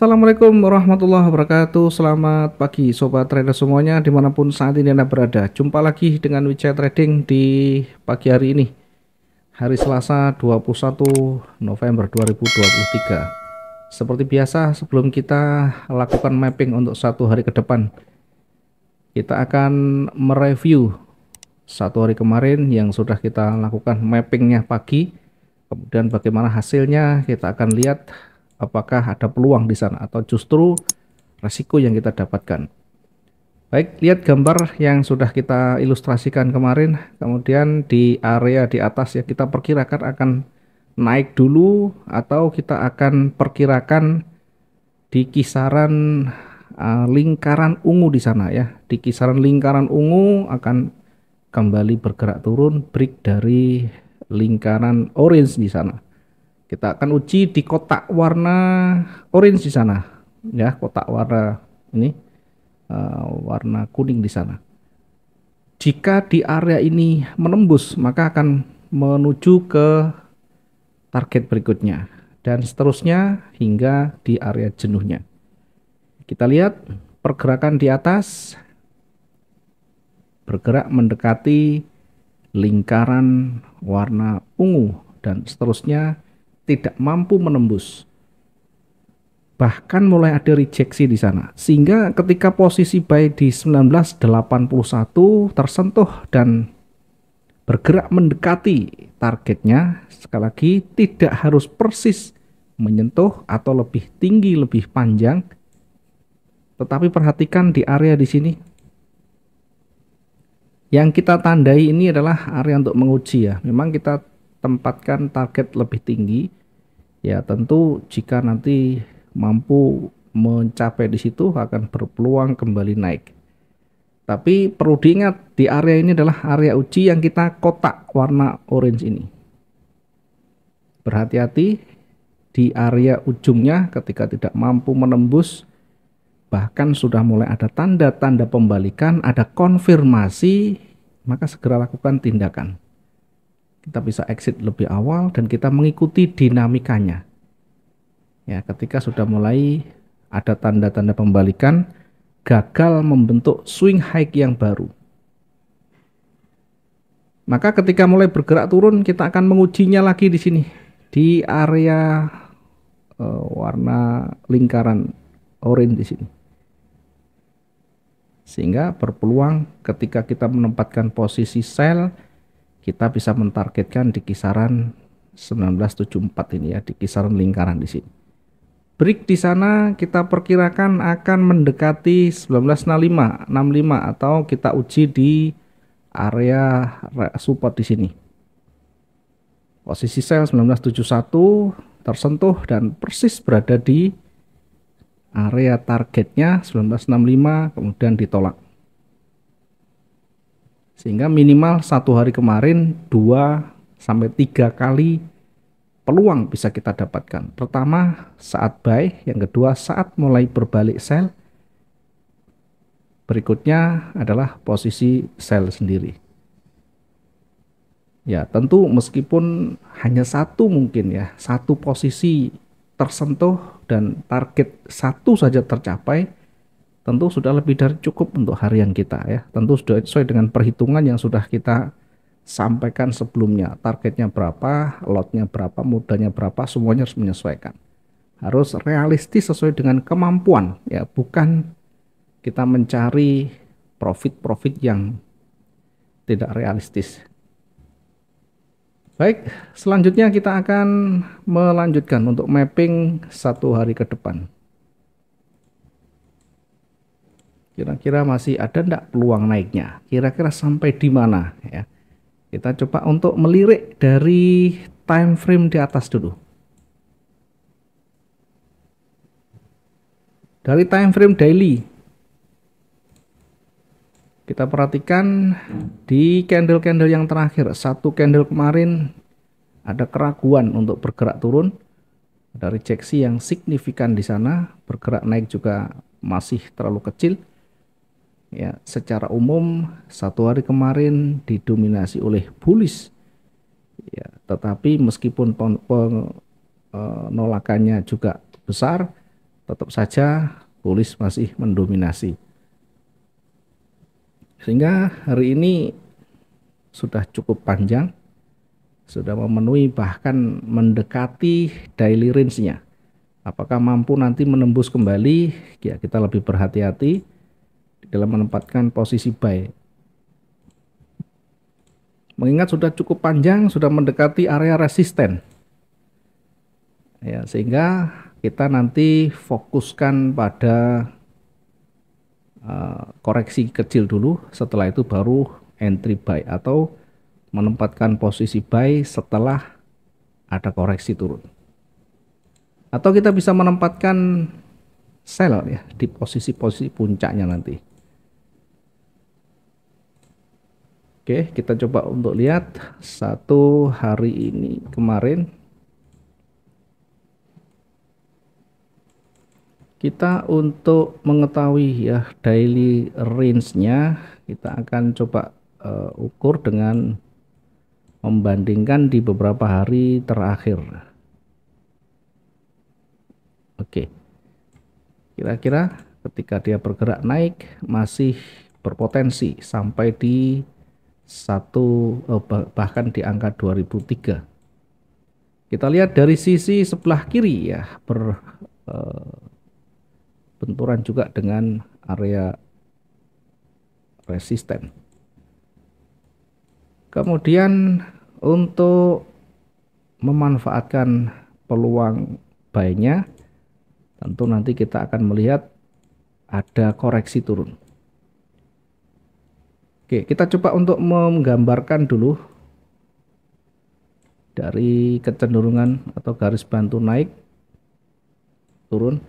Assalamualaikum warahmatullahi wabarakatuh. Selamat pagi sobat trader semuanya dimanapun saat ini Anda berada. Jumpa lagi dengan Wijaya Trading di pagi hari ini, hari Selasa 21 November 2023. Seperti biasa, sebelum kita lakukan mapping untuk satu hari ke depan, kita akan mereview satu hari kemarin yang sudah kita lakukan mappingnya pagi. Kemudian bagaimana hasilnya, kita akan lihat apakah ada peluang di sana atau justru resiko yang kita dapatkan. Baik, lihat gambar yang sudah kita ilustrasikan kemarin. Kemudian di area di atas yang kita perkirakan akan naik dulu atau kita akan perkirakan di kisaran lingkaran ungu di sana ya. Di kisaran lingkaran ungu akan kembali bergerak turun, break dari lingkaran orange di sana. Kita akan uji di kotak warna orange di sana ya, kotak warna ini warna kuning di sana. Jika di area ini menembus, maka akan menuju ke target berikutnya dan seterusnya hingga di area jenuhnya. Kita lihat pergerakan di atas bergerak mendekati lingkaran warna ungu dan seterusnya tidak mampu menembus, bahkan mulai ada rejeksi di sana, sehingga ketika posisi buy di 1981 tersentuh dan bergerak mendekati targetnya, sekali lagi tidak harus persis menyentuh atau lebih tinggi lebih panjang, tetapi perhatikan di area di sini yang kita tandai ini adalah area untuk menguji ya. Memang kita tempatkan target lebih tinggi ya, tentu jika nanti mampu mencapai di situ akan berpeluang kembali naik. Tapi perlu diingat di area ini adalah area uji yang kita kotak warna orange ini. Berhati-hati di area ujungnya ketika tidak mampu menembus, bahkan sudah mulai ada tanda-tanda pembalikan, ada konfirmasi, maka segera lakukan tindakan. Kita bisa exit lebih awal dan kita mengikuti dinamikanya. Ya, ketika sudah mulai ada tanda-tanda pembalikan, gagal membentuk swing high yang baru, maka ketika mulai bergerak turun, kita akan mengujinya lagi di sini di area warna lingkaran orange di sini, sehingga berpeluang ketika kita menempatkan posisi sell, kita bisa mentargetkan di kisaran 1974 ini ya, di kisaran lingkaran di sini. Break di sana kita perkirakan akan mendekati 1965 atau kita uji di area support di sini. Posisi sell 1971 tersentuh dan persis berada di area targetnya 1965, kemudian ditolak. Sehingga minimal satu hari kemarin 2-3 kali peluang bisa kita dapatkan. Pertama saat buy, yang kedua saat mulai berbalik sell, berikutnya adalah posisi sell sendiri. Ya tentu meskipun hanya satu mungkin ya, satu posisi tersentuh dan target satu saja tercapai, tentu sudah lebih dari cukup untuk harian kita ya. Tentu sudah sesuai dengan perhitungan yang sudah kita sampaikan sebelumnya. Targetnya berapa, lotnya berapa, modalnya berapa, semuanya harus menyesuaikan. Harus realistis sesuai dengan kemampuan ya, bukan kita mencari profit-profit yang tidak realistis. Baik, selanjutnya kita akan melanjutkan untuk mapping satu hari ke depan. Kira-kira masih ada enggak peluang naiknya? Kira-kira sampai di mana ya? Kita coba untuk melirik dari time frame di atas dulu. Dari time frame daily, kita perhatikan di candle-candle yang terakhir, satu candle kemarin ada keraguan untuk bergerak turun, ada rejeksi yang signifikan di sana, bergerak naik juga masih terlalu kecil. Ya, secara umum satu hari kemarin didominasi oleh bullish. Ya, tetapi meskipun penolakannya juga besar, tetap saja bullish masih mendominasi. Sehingga hari ini sudah cukup panjang, sudah memenuhi bahkan mendekati daily range-nya. Apakah mampu nanti menembus kembali? Ya, kita lebih berhati-hati dalam menempatkan posisi buy. Mengingat sudah cukup panjang, sudah mendekati area resisten. Ya, sehingga kita nanti fokuskan pada koreksi kecil dulu, setelah itu baru entry buy atau menempatkan posisi buy setelah ada koreksi turun. Atau kita bisa menempatkan sell ya di posisi-posisi puncaknya nanti. Oke, kita coba untuk lihat satu hari ini kemarin. Kita untuk mengetahui ya daily range-nya, kita akan coba ukur dengan membandingkan di beberapa hari terakhir. Oke, kira-kira ketika dia bergerak naik masih berpotensi sampai di bahkan di angka 2003. Kita lihat dari sisi sebelah kiri ya, benturan juga dengan area resisten. Kemudian untuk memanfaatkan peluang buy-nya, tentu nanti kita akan melihat ada koreksi turun. Oke, kita coba untuk menggambarkan dulu dari kecenderungan atau garis bantu naik turun.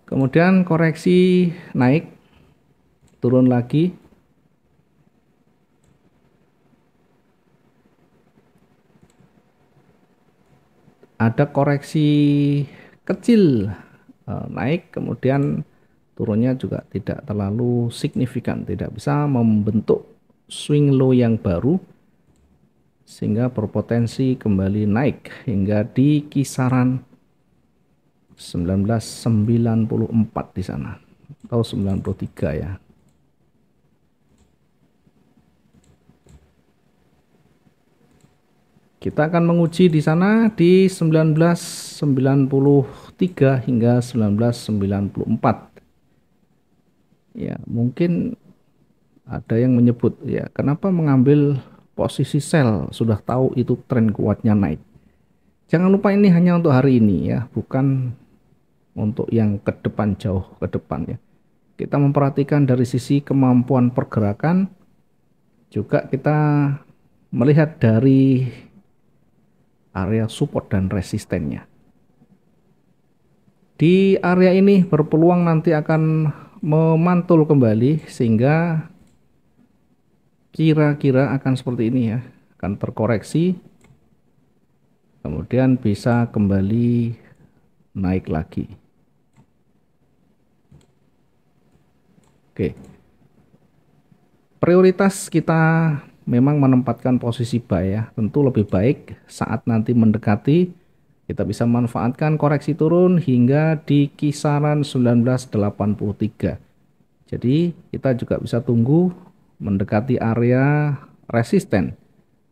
Kemudian koreksi naik, turun lagi. Ada koreksi kecil naik, kemudian turunnya juga tidak terlalu signifikan, tidak bisa membentuk swing low yang baru, sehingga berpotensi kembali naik hingga di kisaran 1994 di sana atau 93 ya. Kita akan menguji di sana di 1993 hingga 1994. Ya, mungkin ada yang menyebut ya, kenapa mengambil posisi sell, sudah tahu itu tren kuatnya naik. Jangan lupa ini hanya untuk hari ini ya, bukan untuk yang ke depan, jauh ke depan ya. Kita memperhatikan dari sisi kemampuan pergerakan, juga kita melihat dari area support dan resistennya. Di area ini berpeluang nanti akan memantul kembali, sehingga kira-kira akan seperti ini ya, akan terkoreksi, kemudian bisa kembali naik lagi. Oke, prioritas kita memang menempatkan posisi buy ya, tentu lebih baik saat nanti mendekati, kita bisa manfaatkan koreksi turun hingga di kisaran 1983. Jadi kita juga bisa tunggu mendekati area resisten,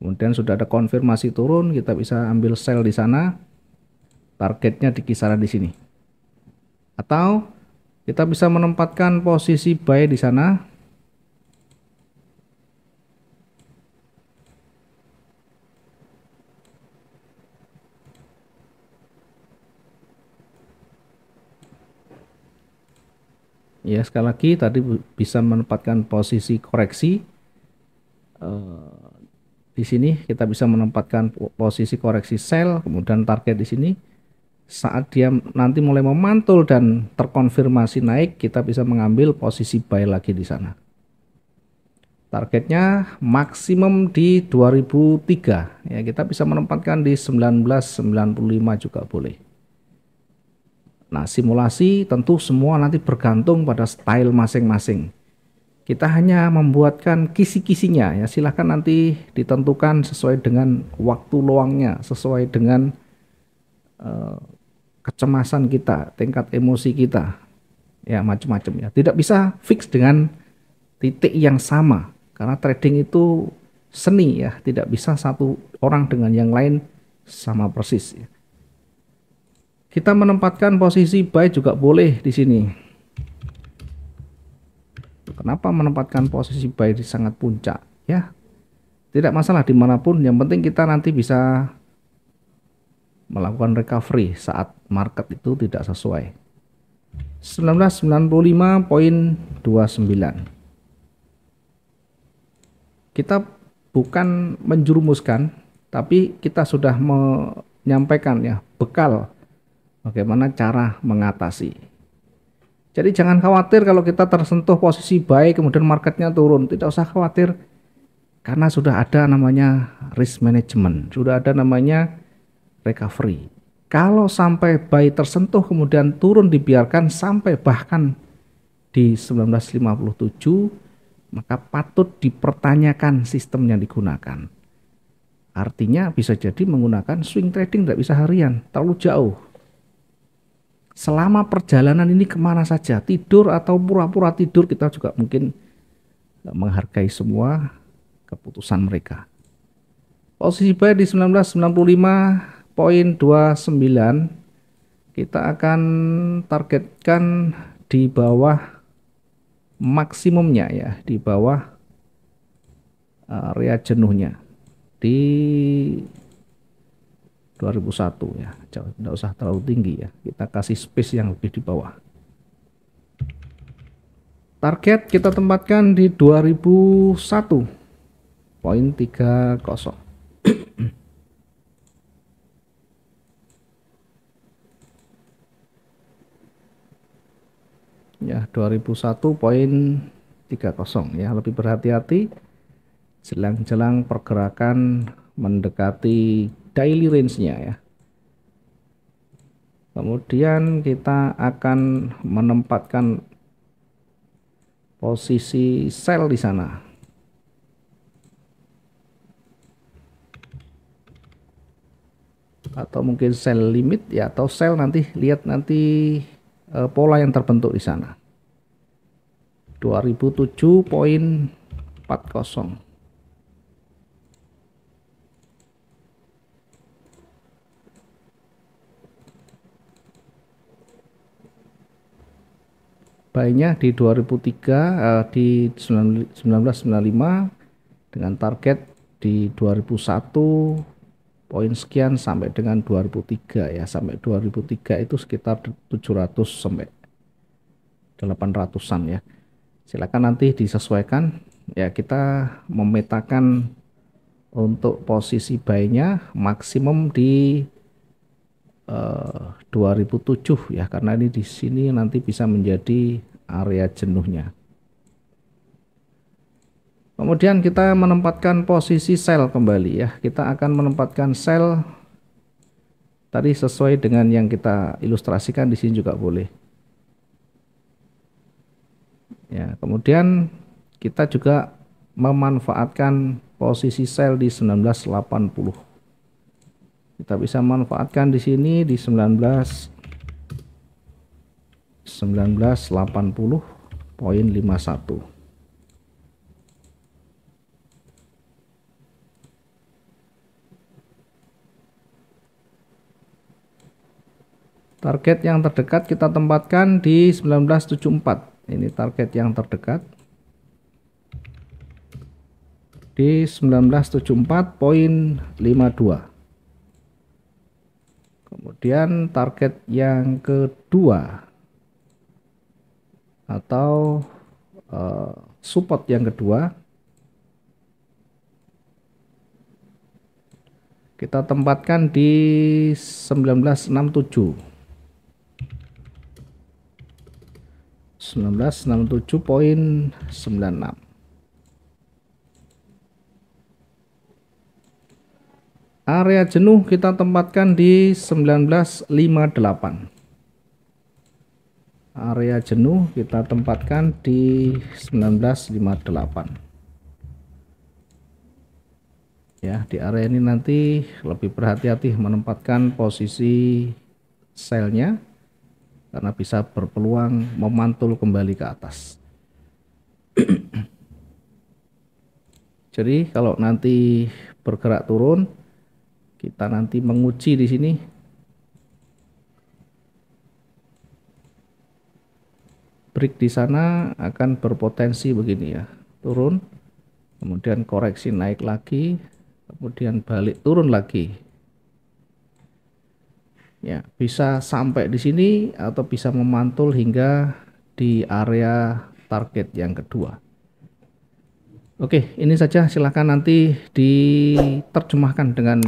kemudian sudah ada konfirmasi turun, kita bisa ambil sell di sana, targetnya di kisaran di sini. Atau kita bisa menempatkan posisi buy di sana. Ya, sekali lagi tadi bisa menempatkan posisi koreksi. Di sini kita bisa menempatkan posisi koreksi sell, kemudian target di sini. Saat dia nanti mulai memantul dan terkonfirmasi naik, kita bisa mengambil posisi buy lagi di sana. Targetnya maksimum di 2003 ya, kita bisa menempatkan di 1995 juga boleh. Nah, simulasi tentu semua nanti bergantung pada style masing-masing. Kita hanya membuatkan kisi-kisinya ya, silahkan nanti ditentukan sesuai dengan waktu luangnya, sesuai dengan kecemasan kita, tingkat emosi kita, ya macam-macam ya. Tidak bisa fix dengan titik yang sama, karena trading itu seni ya, tidak bisa satu orang dengan yang lain sama persis ya. Kita menempatkan posisi buy juga boleh di sini. Kenapa menempatkan posisi buy di sangat puncak? Ya, tidak masalah dimanapun, yang penting kita nanti bisa melakukan recovery saat market itu tidak sesuai. 1995.29. Kita bukan menjerumuskan, tapi kita sudah menyampaikan ya bekal bagaimana cara mengatasi. Jadi jangan khawatir kalau kita tersentuh posisi buy kemudian marketnya turun, tidak usah khawatir karena sudah ada namanya risk management, sudah ada namanya recovery. Kalau sampai buy tersentuh kemudian turun dibiarkan sampai bahkan di 1957, maka patut dipertanyakan sistem yang digunakan. Artinya bisa jadi menggunakan swing trading tidak bisa harian, terlalu jauh. Selama perjalanan ini kemana saja, tidur atau pura-pura tidur, kita juga mungkin menghargai semua keputusan mereka. Posisi buy di 1995.29, kita akan targetkan di bawah maksimumnya ya, di bawah area jenuhnya di 2001 ya, tidak usah terlalu tinggi ya, kita kasih space yang lebih di bawah. Target kita tempatkan di 2001.30. Ya, 2001.30 ya, lebih berhati-hati jelang-jelang pergerakan mendekati daily range-nya ya. Kemudian kita akan menempatkan posisi sell di sana. Atau mungkin sell limit ya, atau sell nanti lihat nanti pola yang terbentuk di sana. 2007.40. Buy-nya di 2003 di 1995 dengan target di 2001 poin sekian sampai dengan 2003 ya, sampai 2003 itu sekitar 700 sampai 800-an ya. Silakan nanti disesuaikan ya, kita memetakan untuk posisi buy-nya maksimum di 2007 ya, karena ini di sini nanti bisa menjadi area jenuhnya. Kemudian kita menempatkan posisi sell kembali ya, kita akan menempatkan sell tadi sesuai dengan yang kita ilustrasikan di sini juga boleh ya. Kemudian kita juga memanfaatkan posisi sell di 1980. Kita bisa manfaatkan di sini di 1980.51. Target yang terdekat kita tempatkan di 1974. Ini target yang terdekat di 1974.52. Kemudian target yang kedua atau support yang kedua kita tempatkan di 1967. 1967.96. Area jenuh kita tempatkan di 1958. area jenuh kita tempatkan di 1958 ya. Di area ini nanti lebih berhati-hati menempatkan posisi selnya karena bisa berpeluang memantul kembali ke atas. Jadi kalau nanti bergerak turun, kita nanti menguji di sini. Break di sana akan berpotensi begini ya, turun, kemudian koreksi naik lagi, kemudian balik turun lagi. Ya, bisa sampai di sini atau bisa memantul hingga di area target yang kedua. Oke, ini saja, silahkan nanti diterjemahkan dengan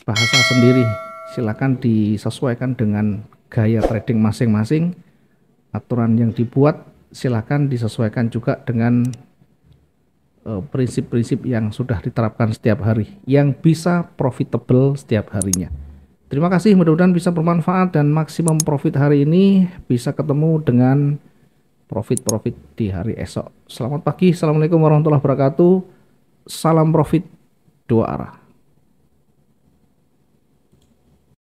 bahasa sendiri. Silahkan disesuaikan dengan gaya trading masing-masing. Aturan yang dibuat silahkan disesuaikan juga dengan prinsip-prinsip yang sudah diterapkan setiap hari, yang bisa profitable setiap harinya. Terima kasih, mudah-mudahan bisa bermanfaat dan maksimum profit hari ini, bisa ketemu dengan profit-profit di hari esok. Selamat pagi, assalamualaikum warahmatullahi wabarakatuh. Salam profit dua arah.